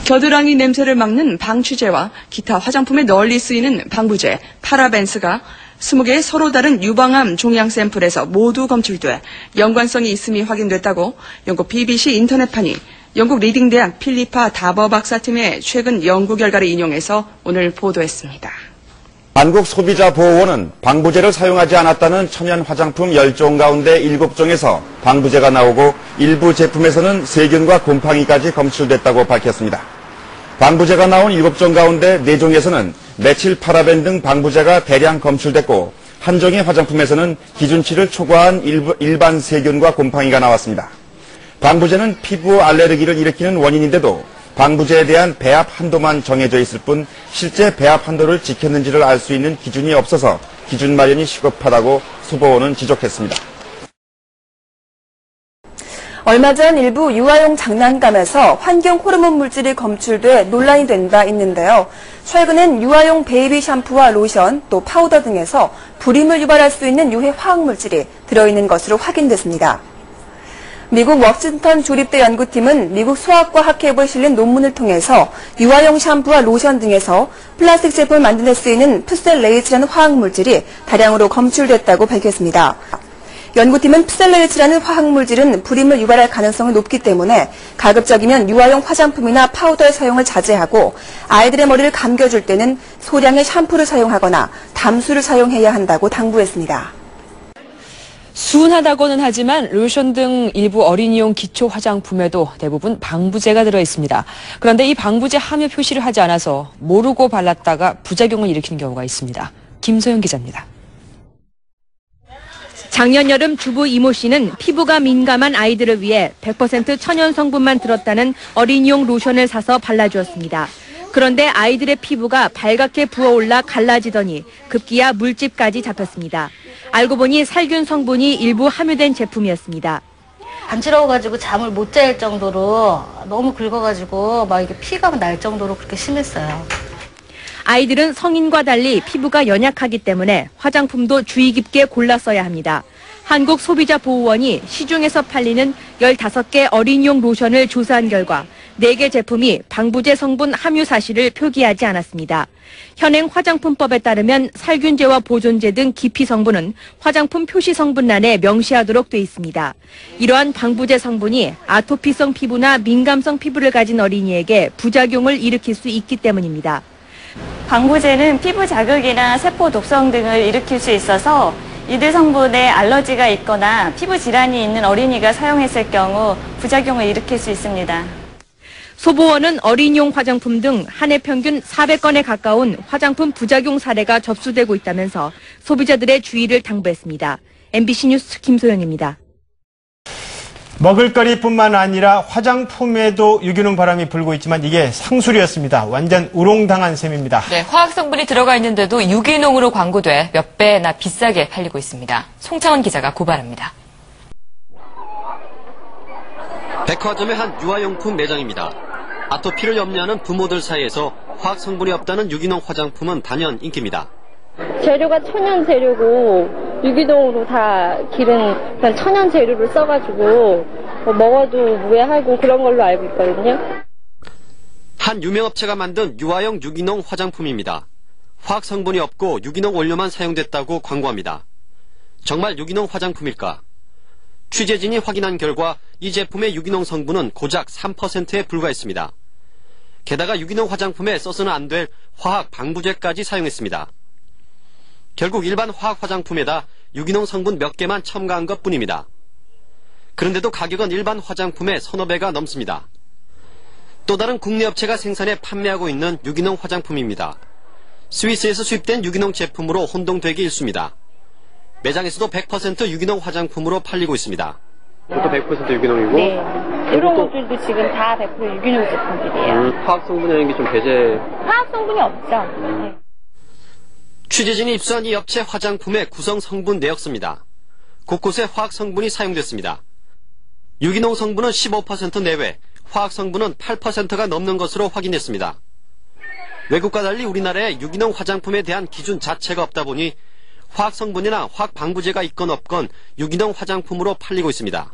겨드랑이 냄새를 막는 방취제와 기타 화장품에 널리 쓰이는 방부제, 파라벤스가 20개의 서로 다른 유방암 종양 샘플에서 모두 검출돼 연관성이 있음이 확인됐다고 영국 BBC 인터넷판이 영국 리딩대학 필리파 다버 박사팀의 최근 연구 결과를 인용해서 오늘 보도했습니다. 한국소비자보호원은 방부제를 사용하지 않았다는 천연 화장품 10종 가운데 7종에서 방부제가 나오고 일부 제품에서는 세균과 곰팡이까지 검출됐다고 밝혔습니다. 방부제가 나온 7종 가운데 4종에서는 메칠 파라벤 등 방부제가 대량 검출됐고 한 종의 화장품에서는 기준치를 초과한 일반 세균과 곰팡이가 나왔습니다. 방부제는 피부 알레르기를 일으키는 원인인데도 방부제에 대한 배합 한도만 정해져 있을 뿐 실제 배합 한도를 지켰는지를 알 수 있는 기준이 없어서 기준 마련이 시급하다고 소보원은 지적했습니다. 얼마 전 일부 유아용 장난감에서 환경 호르몬 물질이 검출돼 논란이 된 바 있는데요. 최근엔 유아용 베이비 샴푸와 로션, 또 파우더 등에서 불임을 유발할 수 있는 유해 화학 물질이 들어있는 것으로 확인됐습니다. 미국 워싱턴 조립대 연구팀은 미국 소아과 학회부에 실린 논문을 통해서 유아용 샴푸와 로션 등에서 플라스틱 제품을 만드는 데 쓰이는 프셀레이츠라는 화학 물질이 다량으로 검출됐다고 밝혔습니다. 연구팀은 프셀레이츠라는 화학 물질은 불임을 유발할 가능성이 높기 때문에 가급적이면 유아용 화장품이나 파우더의 사용을 자제하고 아이들의 머리를 감겨줄 때는 소량의 샴푸를 사용하거나 담수를 사용해야 한다고 당부했습니다. 순하다고는 하지만 로션 등 일부 어린이용 기초 화장품에도 대부분 방부제가 들어있습니다. 그런데 이 방부제 함유 표시를 하지 않아서 모르고 발랐다가 부작용을 일으키는 경우가 있습니다. 김소영 기자입니다. 작년 여름 주부 이모 씨는 피부가 민감한 아이들을 위해 100% 천연 성분만 들었다는 어린이용 로션을 사서 발라주었습니다. 그런데 아이들의 피부가 발갛게 부어올라 갈라지더니 급기야 물집까지 잡혔습니다. 알고 보니 살균 성분이 일부 함유된 제품이었습니다. 간지러워가지고 잠을 못 잘 정도로 너무 긁어가지고 막 이게 피가 날 정도로 그렇게 심했어요. 아이들은 성인과 달리 피부가 연약하기 때문에 화장품도 주의 깊게 골라 써야 합니다. 한국소비자보호원이 시중에서 팔리는 15개 어린이용 로션을 조사한 결과 4개 제품이 방부제 성분 함유 사실을 표기하지 않았습니다. 현행 화장품법에 따르면 살균제와 보존제 등 기피 성분은 화장품 표시 성분란에 명시하도록 돼 있습니다. 이러한 방부제 성분이 아토피성 피부나 민감성 피부를 가진 어린이에게 부작용을 일으킬 수 있기 때문입니다. 방부제는 피부 자극이나 세포 독성 등을 일으킬 수 있어서 이들 성분에 알러지가 있거나 피부 질환이 있는 어린이가 사용했을 경우 부작용을 일으킬 수 있습니다. 소보원은 어린이용 화장품 등 한 해 평균 400건에 가까운 화장품 부작용 사례가 접수되고 있다면서 소비자들의 주의를 당부했습니다. MBC 뉴스 김소영입니다. 먹을거리뿐만 아니라 화장품에도 유기농 바람이 불고 있지만 이게 상술이었습니다. 완전 우롱당한 셈입니다. 네, 화학 성분이 들어가 있는데도 유기농으로 광고돼 몇 배나 비싸게 팔리고 있습니다. 송창원 기자가 고발합니다. 백화점의 한 유아용품 매장입니다. 아토피를 염려하는 부모들 사이에서 화학 성분이 없다는 유기농 화장품은 단연 인기입니다. 재료가 천연 재료고 유기농으로 다 기른 그런 천연 재료를 써가지고 먹어도 무해하고 그런 걸로 알고 있거든요. 한 유명업체가 만든 유아용 유기농 화장품입니다. 화학 성분이 없고 유기농 원료만 사용됐다고 광고합니다. 정말 유기농 화장품일까? 취재진이 확인한 결과 이 제품의 유기농 성분은 고작 3%에 불과했습니다. 게다가 유기농 화장품에 써서는 안 될 화학 방부제까지 사용했습니다. 결국 일반 화학 화장품에다 유기농 성분 몇 개만 첨가한 것뿐입니다. 그런데도 가격은 일반 화장품의 서너 배가 넘습니다. 또 다른 국내 업체가 생산해 판매하고 있는 유기농 화장품입니다. 스위스에서 수입된 유기농 제품으로 혼동되기 일쑤입니다. 매장에서도 100% 유기농 화장품으로 팔리고 있습니다. 이것도 100% 유기농이고? 네. 이런 것들도 지금 다 100% 유기농 제품들이에요. 화학 성분이라는 게 좀 배제... 화학 성분이 없죠. 네. 취재진이 입수한 이 업체 화장품의 구성 성분 내역서입니다. 곳곳에 화학 성분이 사용됐습니다. 유기농 성분은 15% 내외, 화학 성분은 8%가 넘는 것으로 확인됐습니다. 외국과 달리 우리나라에 유기농 화장품에 대한 기준 자체가 없다 보니 화학 성분이나 화학 방부제가 있건 없건 유기농 화장품으로 팔리고 있습니다.